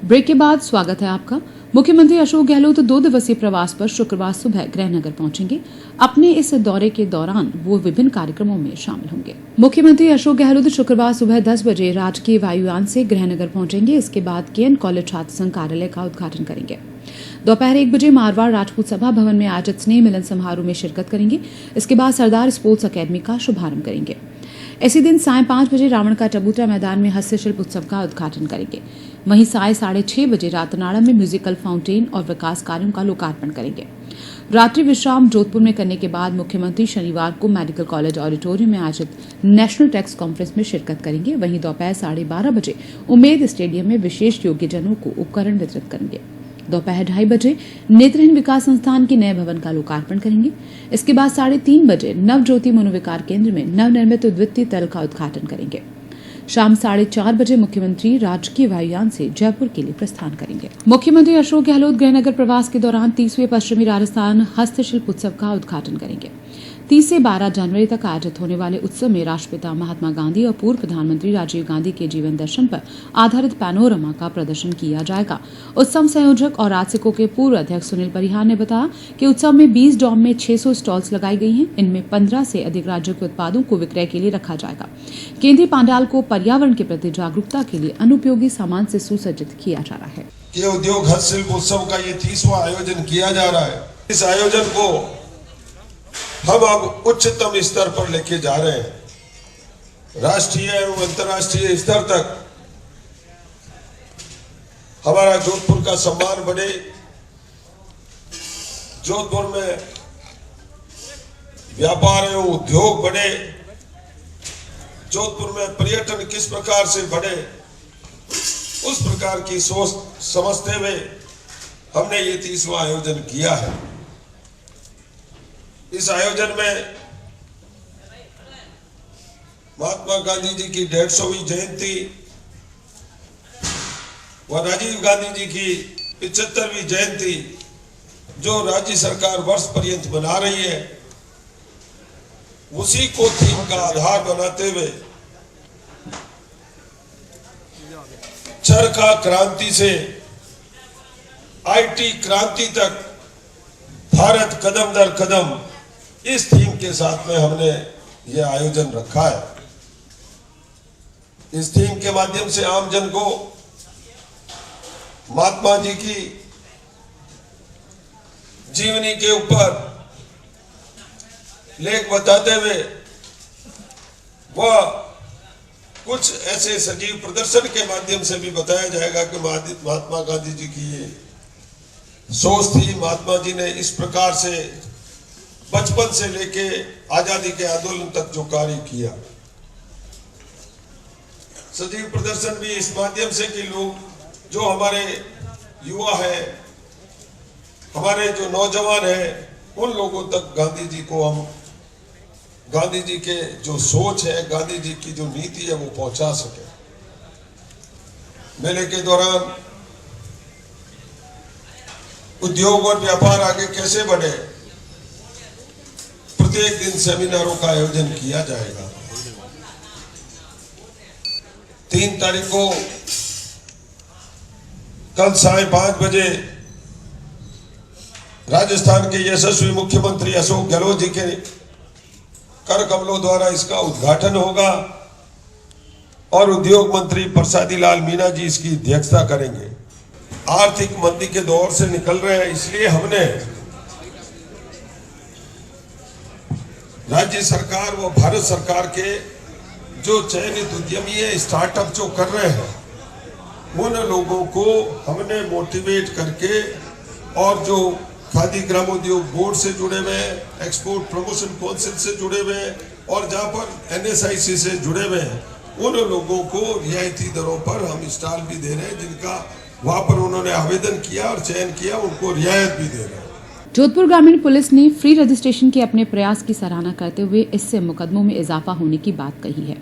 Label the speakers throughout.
Speaker 1: Break के बाद स्वागत है आपका। मुख्यमंत्री अशोक गहलोत 2 दिवसीय प्रवास पर शुक्रवार सुबह गृहनगर पहुंचेंगे। अपने इस दौरे के दौरान वो विभिन्न कार्यक्रमों में शामिल होंगे। मुख्यमंत्री अशोक गहलोत शुक्रवार सुबह 10 बजे राजकीय वायुयान से गृहनगर पहुंचेंगे। इसके बाद केएन कॉलेज छात्र संघ कार्यालय का उद्घाटन करेंगे। दोपहर 1 बजे मारवाड़ राजपूत सभा भवन में आयोजित स्नेह मिलन समारोह में शिरकत करेंगे। इसके बाद सरदार स्पोर्ट्स अकेडमी का शुभारंभ करेंगे। इसी दिन साय 5 बजे रावण का चबूतरा मैदान में हस्तशिल्प उत्सव का उद्घाटन करेंगे। वहीं साय 6:30 बजे रातनाड़ा में म्यूजिकल फाउंटेन और विकास कार्यों का लोकार्पण करेंगे। रात्रि विश्राम जोधपुर में करने के बाद मुख्यमंत्री शनिवार को मेडिकल कॉलेज ऑडिटोरियम में आयोजित नेशनल टैक्स कॉन्फ्रेंस में शिरकत करेंगे। वहीं दोपहर 12:30 बजे उम्मेद स्टेडियम में विशेष योग्यजनों को उपकरण वितरित करेंगे। दोपहर 2:30 बजे नेत्रहीन विकास संस्थान के नए भवन का लोकार्पण करेंगे। इसके बाद 3:30 बजे नवज्योति मनोविकार केंद्र में नवनिर्मित द्वितीय तल का उद्घाटन करेंगे। शाम 4:30 बजे मुख्यमंत्री राजकीय वायुयान से जयपुर के लिए प्रस्थान करेंगे। मुख्यमंत्री अशोक गहलोत गृहनगर प्रवास के दौरान 30वें पश्चिमी राजस्थान हस्तशिल्प उत्सव का उद्घाटन करेंगे। 30 से 12 जनवरी तक आयोजित होने वाले उत्सव में राष्ट्रपिता महात्मा गांधी और पूर्व प्रधानमंत्री राजीव गांधी के जीवन दर्शन पर आधारित पैनोरमा का प्रदर्शन किया जाएगा। उत्सव संयोजक और राजसिको के पूर्व अध्यक्ष सुनील परिहार ने बताया कि उत्सव में 20 डॉम में 600 स्टॉल्स लगाई गई हैं। इनमें 15 से अधिक राज्यों के उत्पादों को विक्रय के लिए रखा जाएगा। केंद्रीय पांडाल को पर्यावरण के प्रति जागरूकता के लिए अनुपयोगी सामान से सुसज्जित किया जा रहा है।
Speaker 2: ये उद्योग हस्तशिल्प उत्सव का ये 30वां आयोजन किया जा रहा है। इस आयोजन को हम अब उच्चतम स्तर पर लेके जा रहे हैं। राष्ट्रीय एवं अंतर्राष्ट्रीय स्तर तक हमारा जोधपुर का सम्मान बढ़े। जोधपुर में व्यापार एवं उद्योग बढ़े। जोधपुर में पर्यटन किस प्रकार से बढ़े, उस प्रकार की सोच समझते हुए हमने ये 30वां आयोजन किया है। इस आयोजन में महात्मा गांधी जी की 150वीं जयंती व राजीव गांधी जी की 75वीं जयंती जो राज्य सरकार वर्ष पर्यंत मना रही है, उसी को थीम का आधार बनाते हुए चरखा क्रांति से आईटी क्रांति तक भारत कदम दर कदम, इस थीम के साथ में हमने यह आयोजन रखा है। इस थीम के माध्यम से आम जन को महात्मा जी की जीवनी के ऊपर लेख बताते हुए वह कुछ ऐसे सजीव प्रदर्शन के माध्यम से भी बताया जाएगा कि महात्मा गांधी जी की ये सोच थी। महात्मा जी ने इस प्रकार से बचपन से लेके आजादी के आंदोलन तक जो कार्य किया, सजीव प्रदर्शन भी इस माध्यम से कि लोग जो हमारे युवा है, हमारे जो नौजवान है, उन लोगों तक गांधी जी को हम, गांधी जी के जो सोच है, गांधी जी की जो नीति है, वो पहुंचा सके। मेले के दौरान उद्योग और व्यापार आगे कैसे बढ़े, प्रत्येक दिन सेमिनारों का आयोजन किया जाएगा। 3 तारीख को कल साय 5 बजे राजस्थान के यशस्वी मुख्यमंत्री अशोक गहलोत जी के कर कमलों द्वारा इसका उद्घाटन होगा और उद्योग मंत्री प्रसादी लाल मीणा जी इसकी अध्यक्षता करेंगे। आर्थिक मंदी के दौर से निकल रहे हैं, इसलिए हमने राज्य सरकार व भारत सरकार के जो चयनित उद्यमी है, स्टार्टअप जो कर रहे हैं, उन लोगों को हमने मोटिवेट करके और जो खादी ग्रामोद्योग बोर्ड से जुड़े हुए, एक्सपोर्ट प्रमोशन काउंसिल से जुड़े हुए और जहां पर NSIC से जुड़े हुए हैं, उन लोगों को रियायती दरों पर हम स्टॉल भी दे रहे हैं। जिनका वहां पर उन्होंने आवेदन किया और चयन किया, उनको रियायत भी दे रहे हैं।
Speaker 1: जोधपुर ग्रामीण पुलिस ने फ्री रजिस्ट्रेशन के अपने प्रयास की सराहना करते हुए इससे मुकदमों में इजाफा होने की बात कही है।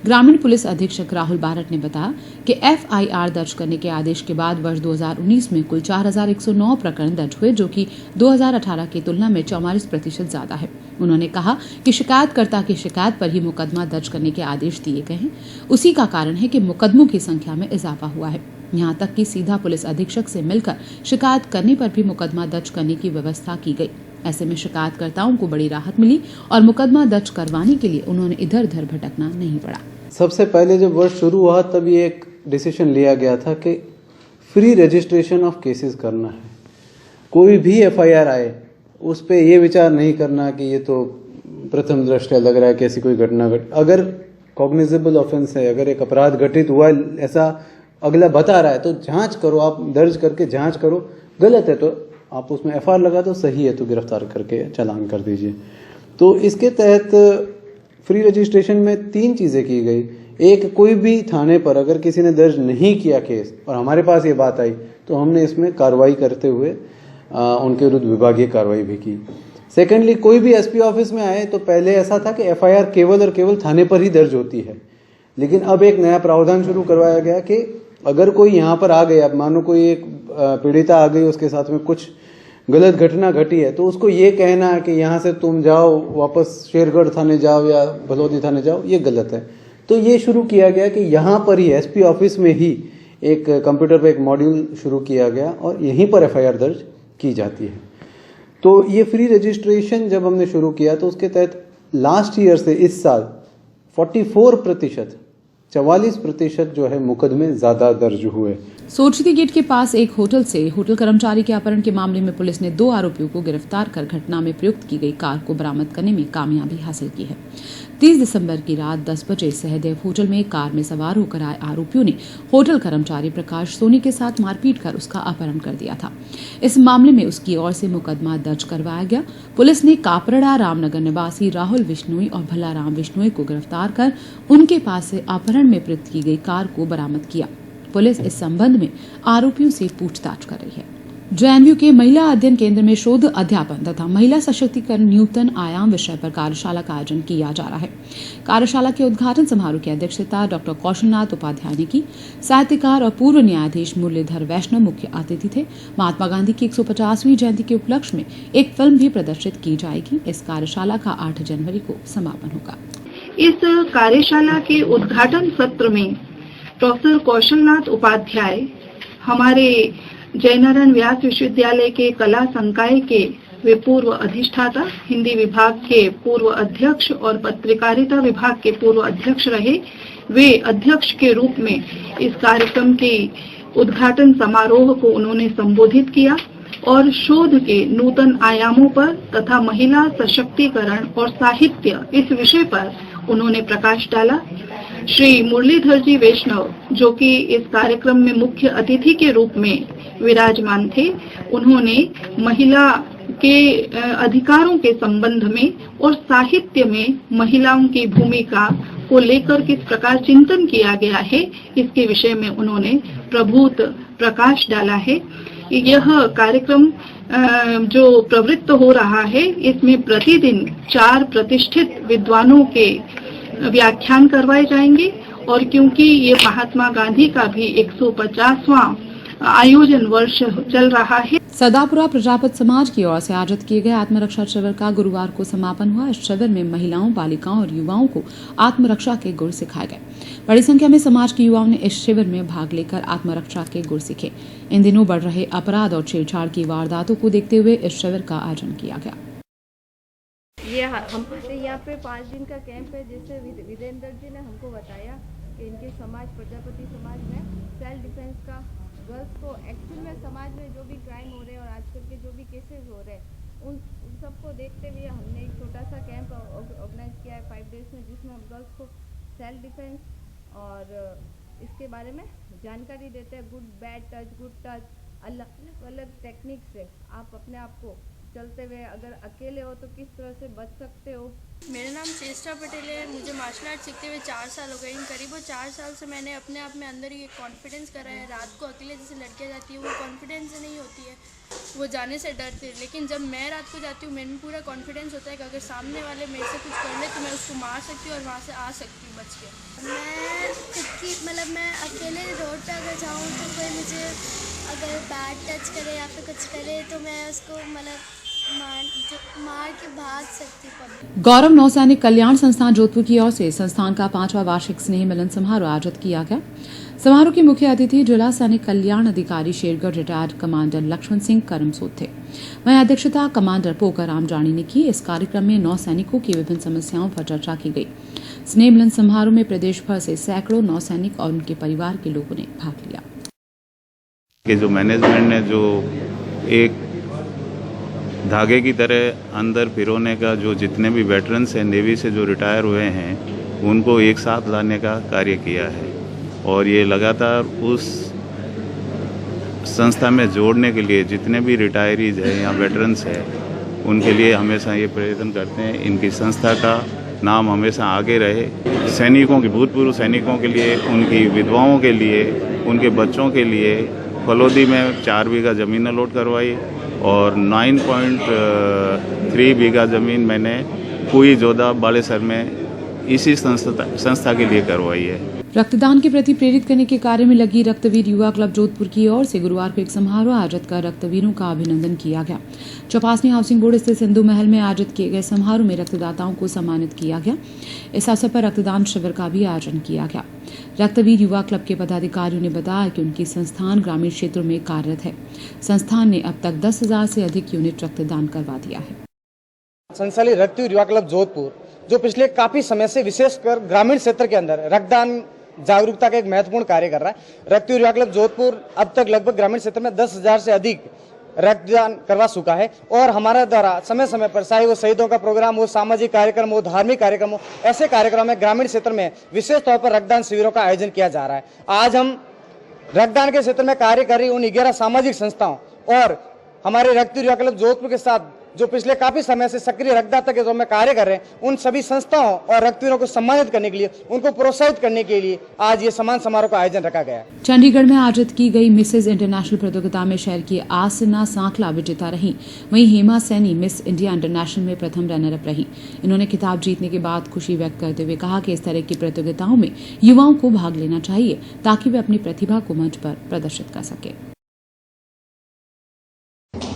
Speaker 1: ग्रामीण पुलिस अधीक्षक राहुल बारट ने बताया कि FIR दर्ज करने के आदेश के बाद वर्ष 2019 में कुल 4109 प्रकरण दर्ज हुए, जो कि 2018 की तुलना में 44% ज्यादा है। उन्होंने कहा कि शिकायतकर्ता की शिकायत पर ही मुकदमा दर्ज करने के आदेश दिए गए हैं। उसी का कारण है कि मुकदमों की संख्या में इजाफा हुआ है। यहाँ तक कि सीधा पुलिस अधीक्षक से मिलकर शिकायत करने पर भी मुकदमा दर्ज करने की व्यवस्था की गई। ऐसे में शिकायतकर्ताओं को बड़ी राहत मिली और मुकदमा दर्ज करवाने के लिए उन्होंने इधर उधर भटकना नहीं पड़ा।
Speaker 3: सबसे पहले जब वर्ष शुरू हुआ तब ये एक डिसीजन लिया गया था कि फ्री रजिस्ट्रेशन ऑफ केसेस करना है। कोई भी एफआईआर आए उस पे ये विचार नहीं करना कि ये तो प्रथम दृष्टया लग रहा है कि ऐसी कोई घटना अगर कॉग्निजेबल ऑफेंस है, अगर एक अपराध घटित हुआ ऐसा अगला बता रहा है तो जांच करो, आप दर्ज करके जांच करो। गलत है तो आप उसमें एफआईआर लगा दो, सही है तो गिरफ्तार करके चालान कर दीजिए। तो इसके तहत फ्री रजिस्ट्रेशन में 3 चीजें की गई। एक, कोई भी थाने पर अगर किसी ने दर्ज नहीं किया केस और हमारे पास ये बात आई तो हमने इसमें कार्रवाई करते हुए उनके विरुद्ध विभागीय कार्रवाई भी की। सेकेंडली, कोई भी एसपी ऑफिस में आए तो पहले ऐसा था कि एफआईआर केवल और केवल थाने पर ही दर्ज होती है, लेकिन अब एक नया प्रावधान शुरू करवाया गया कि अगर कोई यहाँ पर आ गया, अब मानो कोई एक पीड़िता आ गई, उसके साथ में कुछ गलत घटना घटी है तो उसको ये कहना है कि यहाँ से तुम जाओ, वापस शेरगढ़ थाने जाओ या भलौदी थाने जाओ, ये गलत है। तो ये शुरू किया गया कि यहाँ पर ही एसपी ऑफिस में ही एक कंप्यूटर पे एक मॉड्यूल शुरू किया गया और यहीं पर एफआईआर दर्ज की जाती है। तो ये फ्री रजिस्ट्रेशन जब हमने शुरू किया तो उसके तहत लास्ट ईयर से इस साल 44% जो है मुकदमे ज्यादा दर्ज हुए।
Speaker 1: सोचती गेट के पास एक होटल से होटल कर्मचारी के अपहरण के मामले में पुलिस ने 2 आरोपियों को गिरफ्तार कर घटना में प्रयुक्त की गई कार को बरामद करने में कामयाबी हासिल की है। 30 दिसंबर की रात 10 बजे सहदेव होटल में कार में सवार होकर आए आरोपियों ने होटल कर्मचारी प्रकाश सोनी के साथ मारपीट कर उसका अपहरण कर दिया था। इस मामले में उसकी ओर से मुकदमा दर्ज करवाया गया। पुलिस ने कापरड़ा रामनगर निवासी राहुल विश्नोई और भलाराम विश्नोई को गिरफ्तार कर उनके पास से अपहरण में प्रयुक्त की गई कार को बरामद किया। पुलिस इस संबंध में आरोपियों से पूछताछ कर रही है। जेएनयू के महिला अध्ययन केंद्र में शोध अध्यापन तथा महिला सशक्तिकरण न्यूनतम आयाम विषय पर कार्यशाला का आयोजन किया जा रहा है। कार्यशाला के उद्घाटन समारोह की अध्यक्षता डॉक्टर कौशलनाथ उपाध्याय ने की। साहित्यकार और पूर्व न्यायाधीश मुरलीधर वैष्णव मुख्य अतिथि थे। महात्मा गांधी की 150वीं जयंती के उपलक्ष्य में एक फिल्म भी प्रदर्शित की जाएगी। इस कार्यशाला का 8 जनवरी को समापन होगा।
Speaker 4: इस कार्यशाला के उद्घाटन सत्र में प्रोफेसर कौशलनाथ उपाध्याय हमारे जयनारायण व्यास विश्वविद्यालय के कला संकाय के वे पूर्व अधिष्ठाता, हिंदी विभाग के पूर्व अध्यक्ष और पत्रकारिता विभाग के पूर्व अध्यक्ष रहे। वे अध्यक्ष के रूप में इस कार्यक्रम के उद्घाटन समारोह को उन्होंने संबोधित किया और शोध के नूतन आयामों पर तथा महिला सशक्तिकरण और साहित्य इस विषय पर उन्होंने प्रकाश डाला। श्री मुरलीधर जी वैष्णव, जो कि इस कार्यक्रम में मुख्य अतिथि के रूप में विराजमान थे, उन्होंने महिला के अधिकारों के संबंध में और साहित्य में महिलाओं की भूमिका को लेकर किस प्रकार चिंतन किया गया है, इसके विषय में उन्होंने प्रभूत प्रकाश डाला है। यह कार्यक्रम जो प्रवृत्त हो रहा है, इसमें प्रतिदिन 4 प्रतिष्ठित विद्वानों के व्याख्यान करवाए जाएंगे और क्योंकि ये महात्मा गांधी का भी 150वां आयोजन वर्ष चल रहा है।
Speaker 1: सदापुरा प्रजापत समाज की ओर से आयोजित किए गए आत्मरक्षा शिविर का गुरुवार को समापन हुआ। इस शिविर में महिलाओं, बालिकाओं और युवाओं को आत्मरक्षा के गुर सिखाए गए। बड़ी संख्या में समाज के युवाओं ने इस शिविर में भाग लेकर आत्मरक्षा के गुर सीखे। इन दिनों बढ़ रहे अपराध और छेड़छाड़ की वारदातों को देखते हुए इस शिविर का आयोजन किया गया।
Speaker 5: ये हमारे यहाँ पे 5 दिन का कैंप है, जिससे विदेंद्र जी ने हमको बताया कि इनके समाज, प्रजापति समाज में सेल्फ डिफेंस का गर्ल्स को एक्चुअल में समाज में जो भी क्राइम हो रहे हैं और आजकल के जो भी केसेस हो रहे हैं उन सबको देखते हुए हमने एक छोटा सा कैंप ऑर्गेनाइज किया है 5 डेज में, जिसमें हम गर्ल्स को सेल्फ डिफेंस और इसके बारे में जानकारी देते हैं। Good bad touch, good touch, अलग टेक्निक से आप अपने आप को चलते हुए अगर अकेले हो तो किस तरह से बच सकते हो।
Speaker 6: मेरा नाम चेष्टा पटेल है। मुझे मार्शल आर्ट सीखते हुए 4 साल हो गए। इन करीब 4 साल से मैंने अपने आप में अंदर ही एक कॉन्फिडेंस करा है। रात को अकेले जैसे लड़कियाँ जाती है वो कॉन्फिडेंस से नहीं होती है, वो जाने से डरते, लेकिन जब मैं रात को जाती हूँ मेरे में पूरा कॉन्फिडेंस होता है कि अगर सामने वाले मेरे से कुछ कर ले तो मैं उसको मार सकती हूँ और वहाँ से आ सकती हूँ बच के।
Speaker 7: मैं खुद की मैं अकेले रोड पे अगर जाऊँ तो कोई मुझे अगर बैड टच करे या फिर कुछ करे तो मैं उसको मार के भाग सकती हूँ।
Speaker 1: गौरव नौसैनिक कल्याण संस्थान जोधपुर की ओर से संस्थान का 5वां वार्षिक स्नेह मिलन समारोह आयोजित किया गया। समारोह के मुख्य अतिथि जिला सैनिक कल्याण अधिकारी शेरगढ़ रिटायर्ड कमांडर लक्ष्मण सिंह करमसोत थे। वहीं अध्यक्षता कमांडर पोकाराम जानी ने की। इस कार्यक्रम में 9 सैनिकों की विभिन्न समस्याओं पर चर्चा की गई। स्नेह मिलन समारोह में प्रदेश भर से सैकड़ों नौसैनिक और उनके परिवार के लोगों ने भाग लिया।
Speaker 8: कि जो मैनेजमेंट ने जो एक धागे की तरह अंदर पिरोने का, जो जितने भी वेटरन्स हैं नेवी से जो रिटायर हुए हैं उनको एक साथ लाने का कार्य किया है और ये लगातार उस संस्था में जोड़ने के लिए जितने भी रिटायरीज हैं या वेटरन्स हैं उनके लिए हमेशा ये प्रयत्न करते हैं। इनकी संस्था का नाम हमेशा आगे रहे। सैनिकों की, भूतपूर्व सैनिकों के लिए, उनकी विधवाओं के लिए, उनके बच्चों के लिए फलोदी में 4 बीघा ज़मीन अलॉट करवाई और 9.3 बीघा ज़मीन मैंने कुई जोधा बालेसर में इसी संस्था के लिए करवाई है।
Speaker 1: रक्तदान के प्रति प्रेरित करने के कार्य में लगी रक्तवीर युवा क्लब जोधपुर की ओर से गुरुवार को एक समारोह आयोजित कर रक्तवीरों का अभिनंदन किया गया। चौपासनी हाउसिंग बोर्ड स्थित सिंधु महल में आयोजित किए गए समारोह में रक्तदाताओं को सम्मानित किया गया। इस अवसर पर रक्तदान शिविर का भी आयोजन किया गया। रक्तवीर युवा क्लब के पदाधिकारियों ने बताया कि उनकी संस्थान ग्रामीण क्षेत्रों में कार्यरत है। संस्थान ने अब तक 10,000 से अधिक यूनिट रक्तदान करवा दिया है।
Speaker 9: संचालित रक्तवीर युवा क्लब जोधपुर जो पिछले काफी समय से विशेषकर ग्रामीण क्षेत्र के अंदर रक्तदान जागरूकता का एक महत्वपूर्ण कार्य कर रहा है। रक्तवीर युवा क्लब जोधपुर अब तक लगभग ग्रामीण क्षेत्र में 10,000 से अधिक रक्तदान करवा चुका है और हमारा द्वारा समय समय पर चाहे वो शहीदों का प्रोग्राम हो, सामाजिक कार्यक्रम हो, धार्मिक कार्यक्रम हो, ऐसे कार्यक्रम में ग्रामीण क्षेत्र में विशेष तौर पर रक्तदान शिविरों का आयोजन किया जा रहा है। आज हम रक्तदान के क्षेत्र में कार्य कर रही उन 11 सामाजिक संस्थाओं और हमारे रक्तवीर युवा क्लब जोधपुर के साथ जो पिछले काफी समय से सक्रिय रक्तदाता के रूप में कार्य कर रहे हैं उन सभी संस्थाओं और रक्तवीरों को सम्मानित करने के लिए, उनको प्रोत्साहित करने के लिए आज ये सम्मान समारोह का आयोजन रखा गया है।
Speaker 1: चंडीगढ़ में आयोजित की गई मिसेज इंटरनेशनल प्रतियोगिता में शहर की आसना सांखला विजेता रही। वहीं Hema Saini miss India international में प्रथम रनर अप रही। इन्होंने खिताब जीतने के बाद खुशी व्यक्त करते हुए कहा कि इस तरह की प्रतियोगिताओं में युवाओं को भाग लेना चाहिए ताकि वे अपनी प्रतिभा को मंच पर प्रदर्शित कर सके।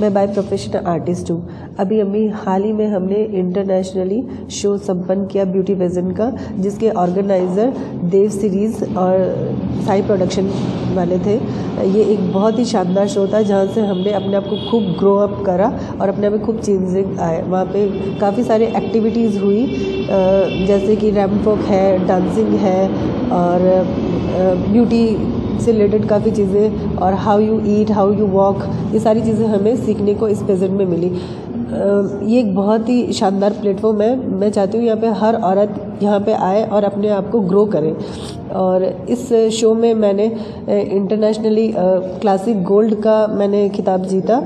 Speaker 10: मैं बाय प्रोफेशन आर्टिस्ट हूँ। अभी हाल ही में हमने इंटरनेशनली शो संपन्न किया ब्यूटी विजन का, जिसके ऑर्गेनाइज़र देव सीरीज़ और साई प्रोडक्शन वाले थे। ये एक बहुत ही शानदार शो था जहाँ से हमने अपने आप को खूब ग्रो अप करा और अपने आप में खूब चेंजिंग आए। वहाँ पे काफ़ी सारे एक्टिविटीज़ हुई जैसे कि रैंप वॉक है, डांसिंग है और ब्यूटी से रिलेटेड काफ़ी चीज़ें और how you eat, how you walk, ये सारी चीज़ें हमें सीखने को इस प्रेजेंट में मिली। ये एक बहुत ही शानदार प्लेटफॉर्म है। मैं चाहती हूँ यहाँ पे हर औरत यहाँ पे आए और अपने आप को ग्रो करे। और इस शो में मैंने इंटरनेशनली क्लासिक गोल्ड का मैंने खिताब जीता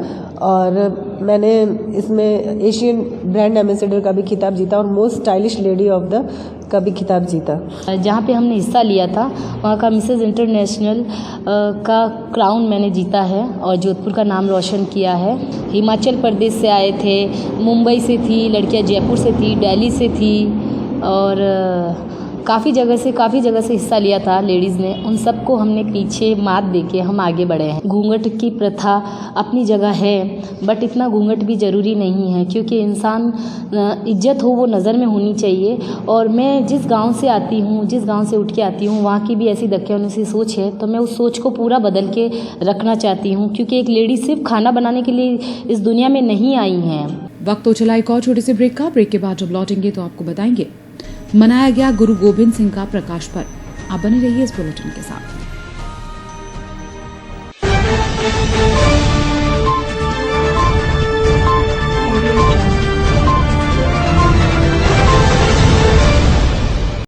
Speaker 10: और मैंने इसमें एशियन ब्रांड एम्बेसडर का भी खिताब जीता और most stylish lady of the का भी खिताब जीता।
Speaker 11: जहाँ पे हमने हिस्सा लिया था वहाँ का मिसेज इंटरनेशनल का क्राउन मैंने जीता है और जोधपुर का नाम रोशन किया है। हिमाचल प्रदेश से आए थे, मुंबई से थी लड़कियाँ, जयपुर से थी, दिल्ली से थी और काफ़ी जगह से हिस्सा लिया था लेडीज़ ने। उन सबको हमने पीछे मात देके हम आगे बढ़े हैं। घूंघट की प्रथा अपनी जगह है बट इतना घूंघट भी ज़रूरी नहीं है क्योंकि इंसान इज्जत हो वो नज़र में होनी चाहिए। और मैं जिस गांव से आती हूँ, जिस गांव से उठ के आती हूँ, वहाँ की भी ऐसी दक्यानुसी सोच है तो मैं उस सोच को पूरा बदल के रखना चाहती हूँ क्योंकि एक लेडी सिर्फ खाना बनाने के लिए इस दुनिया में नहीं आई हैं।
Speaker 1: वक्त तो चला एक और छोटे से ब्रेक का। ब्रेक के बाद जब लौटेंगे तो आपको बताएंगे मनाया गया गुरु गोबिंद सिंह का प्रकाश पर्व। आप बने रहिए इस बुलेटिन के साथ।